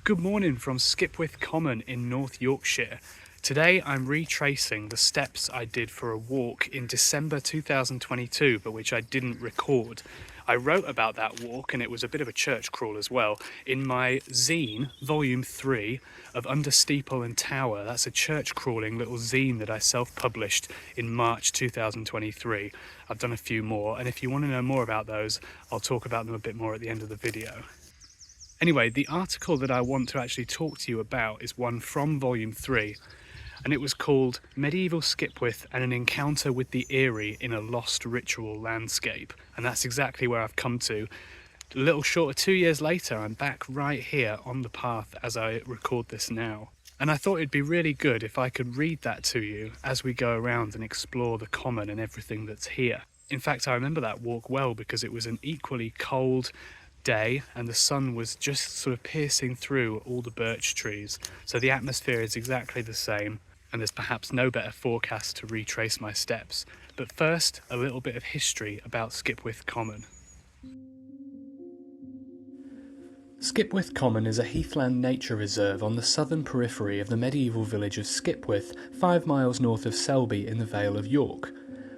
Good morning from Skipwith Common in North Yorkshire. Today I'm retracing the steps I did for a walk in December 2022, but which I didn't record. I wrote about that walk, and it was a bit of a church crawl as well, in my zine, volume 3 of Under Steeple and Tower. That's a church crawling little zine that I self-published in March 2023. I've done a few more, and if you want to know more about those, I'll talk about them a bit more at the end of the video. Anyway, the article that I want to actually talk to you about is one from volume 3, and it was called Medieval Skipwith and an Encounter with the Eerie in a Lost Ritual Landscape. And that's exactly where I've come to. A little short of 2 years later, I'm back right here on the path as I record this now. And I thought it'd be really good if I could read that to you as we go around and explore the common and everything that's here. In fact, I remember that walk well because it was an equally cold day and the sun was just sort of piercing through all the birch trees, so the atmosphere is exactly the same, and there's perhaps no better forecast to retrace my steps. But first, a little bit of history about Skipwith Common. Skipwith Common is a heathland nature reserve on the southern periphery of the medieval village of Skipwith, 5 miles north of Selby in the Vale of York.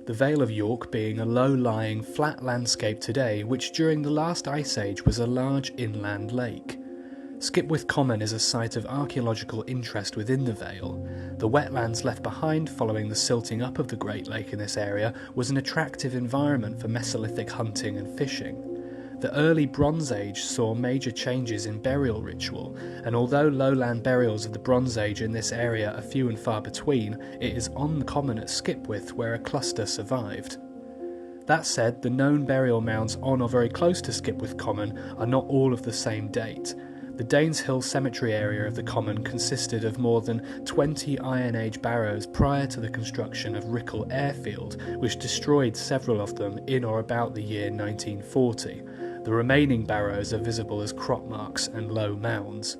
The Vale of York being a low-lying, flat landscape today, which during the last ice age was a large inland lake. Skipwith Common is a site of archaeological interest within the Vale. The wetlands left behind following the silting up of the Great Lake in this area was an attractive environment for Mesolithic hunting and fishing. The early Bronze Age saw major changes in burial ritual, and although lowland burials of the Bronze Age in this area are few and far between, it is on the common at Skipwith where a cluster survived. That said, the known burial mounds on or very close to Skipwith Common are not all of the same date. The Danes Hill Cemetery area of the common consisted of more than 20 Iron Age barrows prior to the construction of Rickle Airfield, which destroyed several of them in or about the year 1940. The remaining barrows are visible as crop marks and low mounds.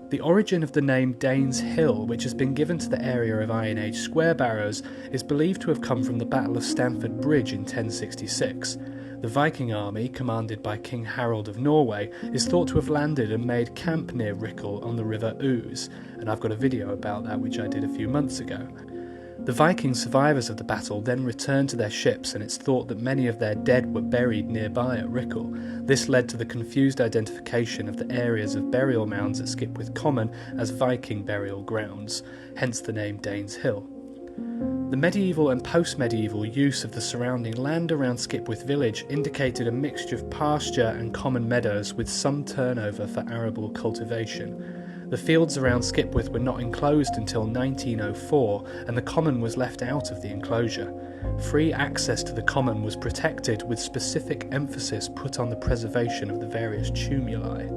The origin of the name Danes Hill, which has been given to the area of Iron Age square barrows, is believed to have come from the Battle of Stamford Bridge in 1066. The Viking army, commanded by King Harold of Norway, is thought to have landed and made camp near Rickle on the River Ouse, and I've got a video about that which I did a few months ago. The Viking survivors of the battle then returned to their ships, and it's thought that many of their dead were buried nearby at Rickle. This led to the confused identification of the areas of burial mounds at Skipwith Common as Viking burial grounds, hence the name Danes Hill. The medieval and post-medieval use of the surrounding land around Skipwith village indicated a mixture of pasture and common meadows with some turnover for arable cultivation. The fields around Skipwith were not enclosed until 1904, and the common was left out of the enclosure. Free access to the common was protected, with specific emphasis put on the preservation of the various tumuli.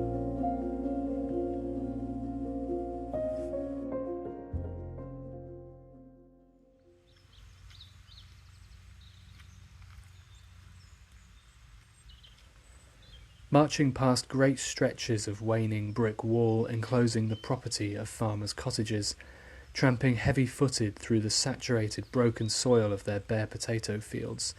Marching past great stretches of waning brick wall enclosing the property of farmers' cottages, tramping heavy-footed through the saturated broken soil of their bare potato fields,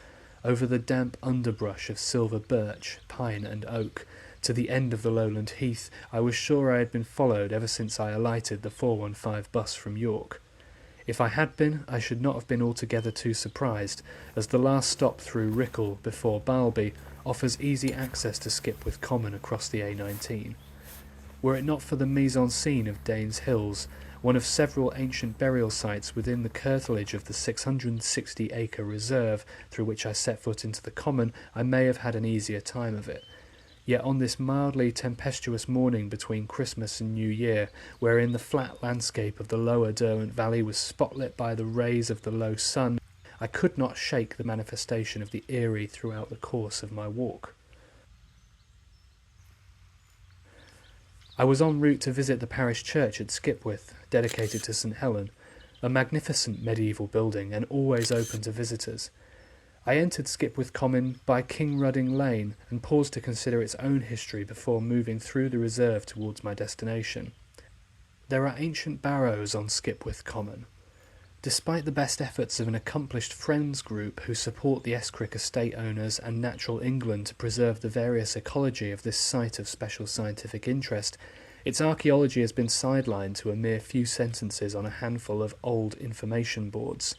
over the damp underbrush of silver birch, pine and oak, to the end of the lowland heath, I was sure I had been followed ever since I alighted the 415 bus from York. If I had been, I should not have been altogether too surprised, as the last stop through Rickle before Balby offers easy access to Skipwith Common across the A19. Were it not for the mise-en-scene of Danes Hills, one of several ancient burial sites within the curtilage of the 660-acre reserve through which I set foot into the common, I may have had an easier time of it. Yet on this mildly tempestuous morning between Christmas and New Year, wherein the flat landscape of the lower Derwent Valley was spotlit by the rays of the low sun, I could not shake the manifestation of the eerie throughout the course of my walk. I was en route to visit the parish church at Skipwith, dedicated to St Helen, a magnificent medieval building and always open to visitors. I entered Skipwith Common by King Rudding Lane and paused to consider its own history before moving through the reserve towards my destination. There are ancient barrows on Skipwith Common. Despite the best efforts of an accomplished friends group who support the Escrick estate owners and Natural England to preserve the various ecology of this site of special scientific interest, Its archaeology has been sidelined to a mere few sentences on a handful of old information boards.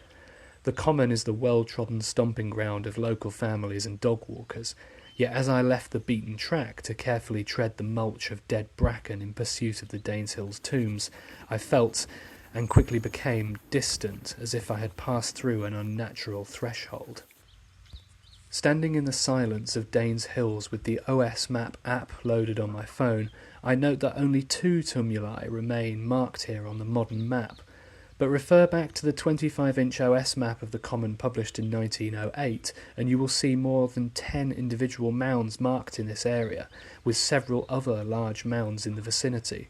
The common is the well-trodden stomping ground of local families and dog walkers, yet as I left the beaten track to carefully tread the mulch of dead bracken in pursuit of the Daneshill tombs, I felt, and quickly became, distant, as if I had passed through an unnatural threshold. Standing in the silence of Danes Hills with the OS Map app loaded on my phone, I note that only 2 tumuli remain marked here on the modern map, but refer back to the 25-inch OS map of the Common published in 1908 and you will see more than 10 individual mounds marked in this area, with several other large mounds in the vicinity.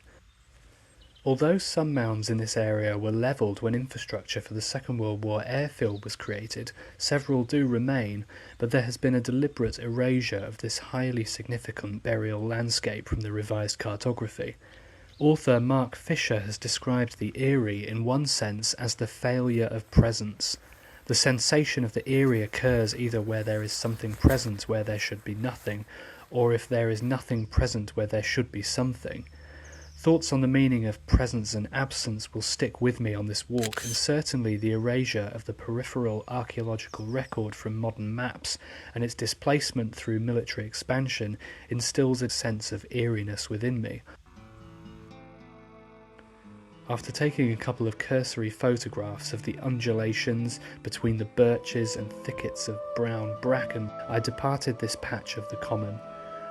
Although some mounds in this area were levelled when infrastructure for the Second World War airfield was created, several do remain, but there has been a deliberate erasure of this highly significant burial landscape from the revised cartography. Author Mark Fisher has described the eerie in one sense as the failure of presence. The sensation of the eerie occurs either where there is something present where there should be nothing, or if there is nothing present where there should be something. Thoughts on the meaning of presence and absence will stick with me on this walk, and certainly the erasure of the peripheral archaeological record from modern maps and its displacement through military expansion instills a sense of eeriness within me. After taking a couple of cursory photographs of the undulations between the birches and thickets of brown bracken, I departed this patch of the common.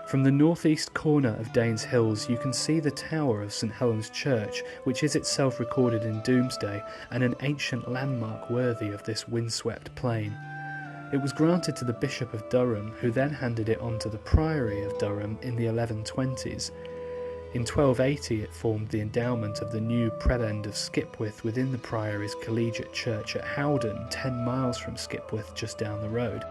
From the northeast corner of Danes Hills you can see the tower of St Helen's Church, which is itself recorded in Domesday and an ancient landmark worthy of this windswept plain. It was granted to the Bishop of Durham, who then handed it on to the Priory of Durham in the 1120s. In 1280 it formed the endowment of the new prebend of Skipwith within the Priory's collegiate church at Howden, 10 miles from Skipwith just down the road.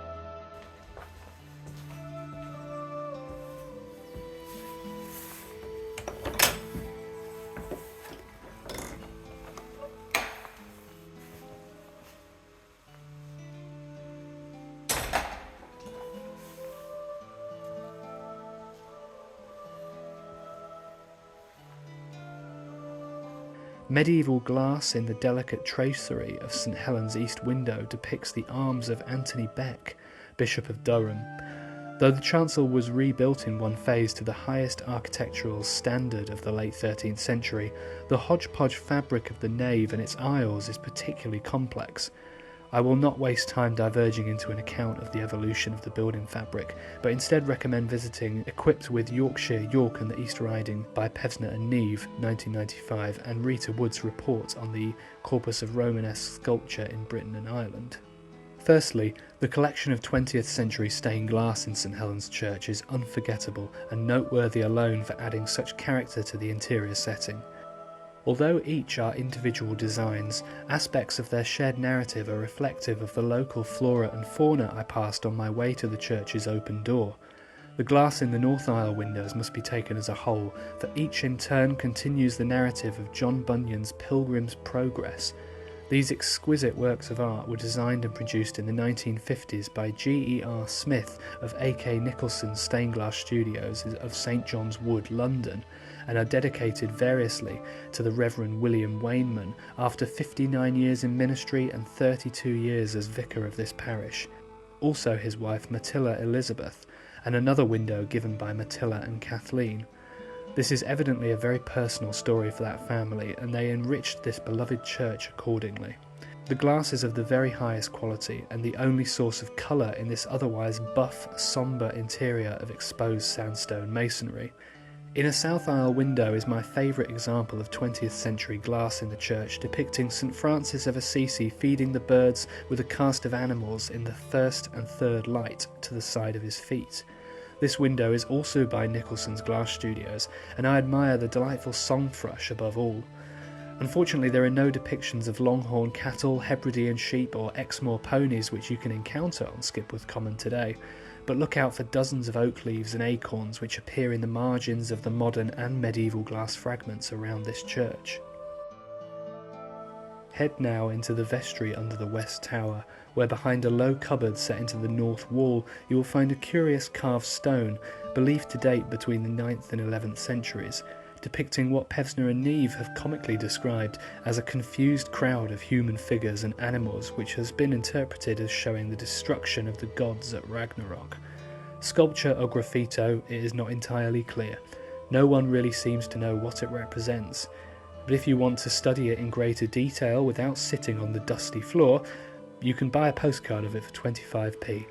Medieval glass in the delicate tracery of St Helen's east window depicts the arms of Anthony Beck, Bishop of Durham. Though the chancel was rebuilt in one phase to the highest architectural standard of the late 13th century, the hodgepodge fabric of the nave and its aisles is particularly complex. I will not waste time diverging into an account of the evolution of the building fabric, but instead recommend visiting Equipped with Yorkshire, York and the East Riding by Pevsner and Neve, 1995, and Rita Wood's report on the corpus of Romanesque sculpture in Britain and Ireland. Firstly, the collection of 20th century stained glass in St Helen's Church is unforgettable and noteworthy alone for adding such character to the interior setting. Although each are individual designs, aspects of their shared narrative are reflective of the local flora and fauna I passed on my way to the church's open door. The glass in the north aisle windows must be taken as a whole, for each in turn continues the narrative of John Bunyan's Pilgrim's Progress. These exquisite works of art were designed and produced in the 1950s by G.E.R. Smith of A.K. Nicholson's Stained Glass Studios of St John's Wood, London, and are dedicated variously to the Reverend William Whyman after 59 years in ministry and 32 years as vicar of this parish. Also his wife Matilda Elizabeth, and another window given by Matilda and Kathleen. This is evidently a very personal story for that family, and they enriched this beloved church accordingly. The glass is of the very highest quality and the only source of colour in this otherwise buff, sombre interior of exposed sandstone masonry. In a south aisle window is my favourite example of 20th century glass in the church, depicting St Francis of Assisi feeding the birds with a cast of animals in the first and third light to the side of his feet. This window is also by Nicholson's Glass Studios, and I admire the delightful song thrush above all. Unfortunately, there are no depictions of longhorn cattle, Hebridean sheep or Exmoor ponies which you can encounter on Skipwith Common today, but look out for dozens of oak leaves and acorns which appear in the margins of the modern and medieval glass fragments around this church. Head now into the vestry under the west tower, where behind a low cupboard set into the north wall you will find a curious carved stone, believed to date between the 9th and 11th centuries. depicting what Pevsner and Neve have comically described as a confused crowd of human figures and animals, which has been interpreted as showing the destruction of the gods at Ragnarok. Sculpture or graffito, it is not entirely clear. No one really seems to know what it represents. But if you want to study it in greater detail without sitting on the dusty floor, you can buy a postcard of it for 25p.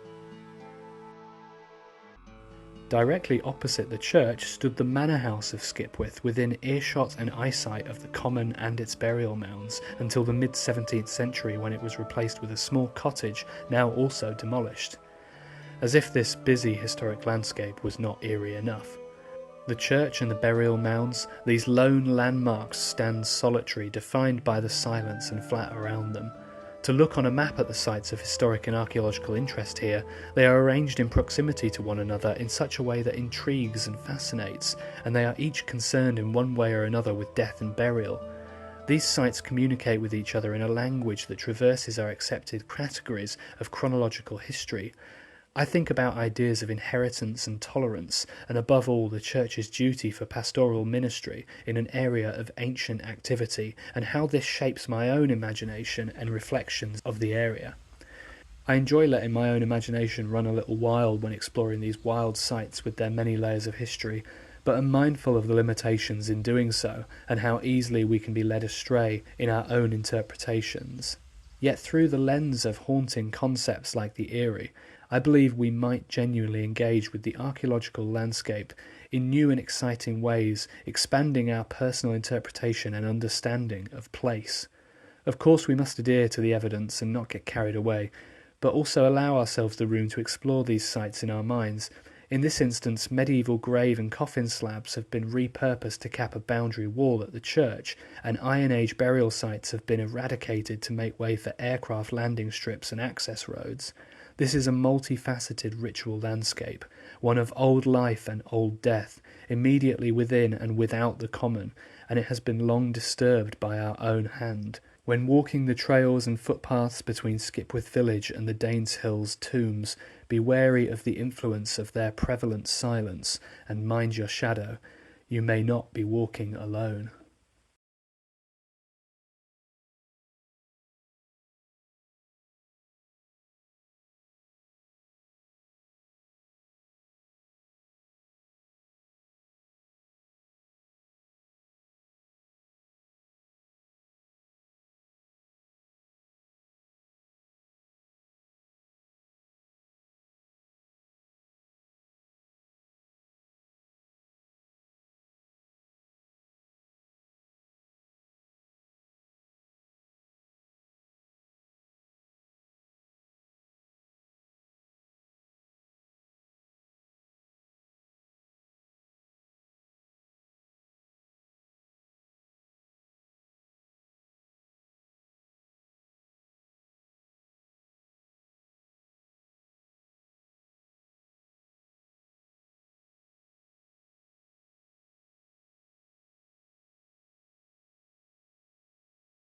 Directly opposite the church stood the manor house of Skipwith, within earshot and eyesight of the common and its burial mounds, until the mid-17th century, when it was replaced with a small cottage, now also demolished. As if this busy historic landscape was not eerie enough. The church and the burial mounds, these lone landmarks, stand solitary, defined by the silence and flat around them. To look on a map at the sites of historic and archaeological interest here, they are arranged in proximity to one another in such a way that intrigues and fascinates, and they are each concerned in one way or another with death and burial. These sites communicate with each other in a language that traverses our accepted categories of chronological history. I think about ideas of inheritance and tolerance, and above all the Church's duty for pastoral ministry in an area of ancient activity, and how this shapes my own imagination and reflections of the area. I enjoy letting my own imagination run a little wild when exploring these wild sites with their many layers of history, but am mindful of the limitations in doing so, and how easily we can be led astray in our own interpretations. Yet through the lens of haunting concepts like the eerie, I believe we might genuinely engage with the archaeological landscape in new and exciting ways, expanding our personal interpretation and understanding of place. Of course, we must adhere to the evidence and not get carried away, but also allow ourselves the room to explore these sites in our minds. In this instance, medieval grave and coffin slabs have been repurposed to cap a boundary wall at the church, and Iron Age burial sites have been eradicated to make way for aircraft landing strips and access roads. This is a multifaceted ritual landscape, one of old life and old death, immediately within and without the common, and it has been long disturbed by our own hand. When walking the trails and footpaths between Skipwith village and the Danes-Hills tombs, be wary of the influence of their prevalent silence, and mind your shadow. You may not be walking alone.